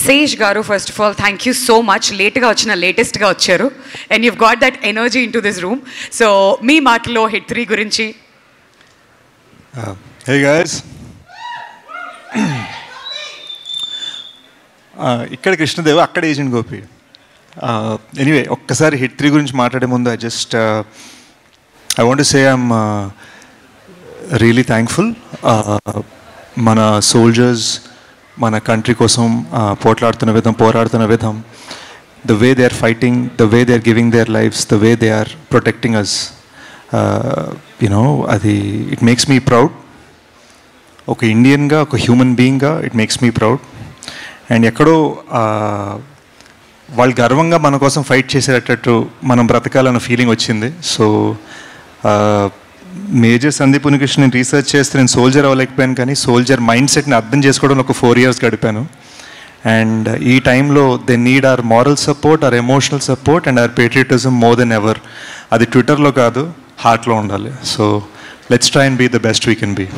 Sej Garu, first of all, thank you so much. Late ga vachina, latest ga vacharu, and you've got that energy into this room. So, me matlo hit 3 gurinchi. Hey guys. ఇక్కడ కృష్ణదేవ్ అక్కడ agent Gopi. Anyway ఒక్కసారి hit 3 గురించి మాట్లాడే ముందు I want to say I'm really thankful. మన soldiers మన country కోసం పోరాడుతున్న విధం, the way they are fighting, the way they are giving their lives, the way they are protecting us, అది ఇట్ మేక్స్ మీ ప్రౌడ్. ఒక ఇండియన్గా, ఒక human బీయింగ్గా it makes me proud. And ఎక్కడో వాళ్ళు గర్వంగా మన కోసం ఫైట్ చేసేటట్టు మనం బ్రతకాలన్న ఫీలింగ్ వచ్చింది. సో మేజర్ సందీప్ ఉనికృష్ణ నేను రీసెర్చ్ చేస్తే నేను సోల్జర్ అవ్వలేకపోయాను, కానీ సోల్జర్ మైండ్ సెట్ని అర్థం చేసుకోవడంలో ఒక 4 years గడిపాను. అండ్ ఈ టైంలో they need our moral support, our emotional support and our patriotism more than ever. అది ట్విట్టర్లో కాదు, హార్ట్లో ఉండాలి. So let's try and be the best we can be.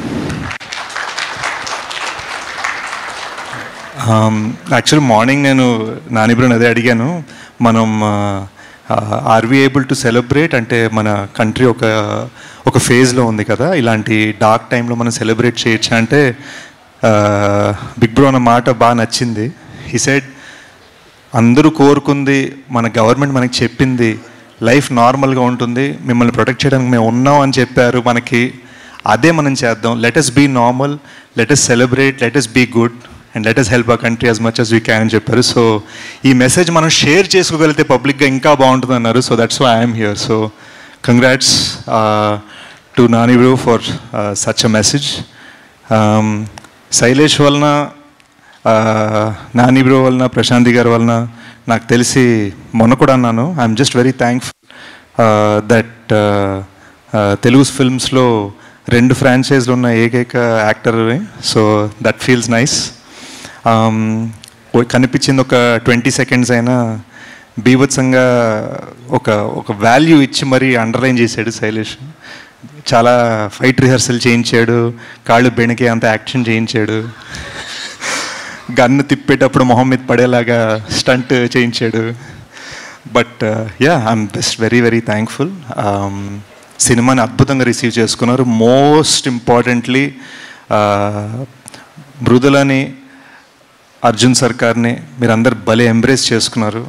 Actually morning నేను నానిబ్రోని అదే అడిగాను, మనం are we able to celebrate, అంటే మన కంట్రీ ఒక ఫేజ్లో ఉంది కదా, ఇలాంటి డార్క్ టైంలో మనం సెలబ్రేట్ చేయొచ్చా అంటే బిగ్ బ్రో అన్న మాట బాగా నచ్చింది. హీ సెడ్ అందరూ కోరుకుంది, మన గవర్నమెంట్ మనకి చెప్పింది లైఫ్ నార్మల్గా ఉంటుంది, మిమ్మల్ని ప్రొటెక్ట్ చేయడానికి మేము ఉన్నాం అని చెప్పారు మనకి, అదే మనం చేద్దాం. Let us be normal, let us celebrate, let us be good and let us help our country as much as we can అని చెప్పారు. సో ఈ మెసేజ్ మనం షేర్ చేసుకోగలిగితే పబ్లిక్గా ఇంకా బాగుంటుంది అన్నారు. So that's why I'm here. So congrats to Nani bro for such a message. Shailesh వలన, నాని బ్రో వలన, ప్రశాంతి గారి వలన నాకు తెలిసి మొన్న కూడా అన్నాను, I'm just very thankful that Telugu ఫిల్మ్స్లో 2 ఫ్రాంచైజ్లు ఉన్న ఏకైక యాక్టర్ని. So that feels nice. కనిపించింది ఒక 20 seconds అయినా బీభత్సంగా ఒక వాల్యూ ఇచ్చి మరీ అండర్లైన్ చేశాడు శైలేష్. చాలా ఫైట్ రిహర్సల్ చేయించాడు, కాళ్ళు బెణికే అంత యాక్షన్ చేయించాడు, గన్ను తిప్పేటప్పుడు మొహం మీద పడేలాగా స్టంట్ చేయించాడు. But I'm just very very thankful. సినిమాని అద్భుతంగా రిసీవ్ చేసుకున్నారు. మోస్ట్ ఇంపార్టెంట్లీ మృదులని, అర్జున్ సర్కార్ని మీరందరు భలే ఎంబ్రేస్ చేసుకున్నారు.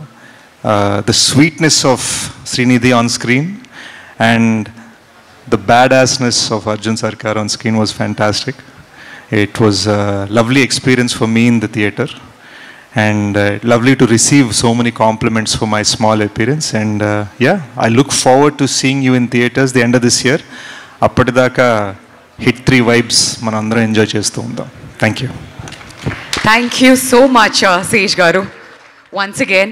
The sweetness of Srinidhi on screen and the badassness of Arjun Sarkar on screen was fantastic. It was a lovely experience for me in the theatre, and lovely to receive so many compliments for my small appearance. And I look forward to seeing you in theatres the end of this year. Appadidaka hit 3 vibes manandram enjoy chestu undam. Thank you. Thank you so much, Sej Garu. Once again.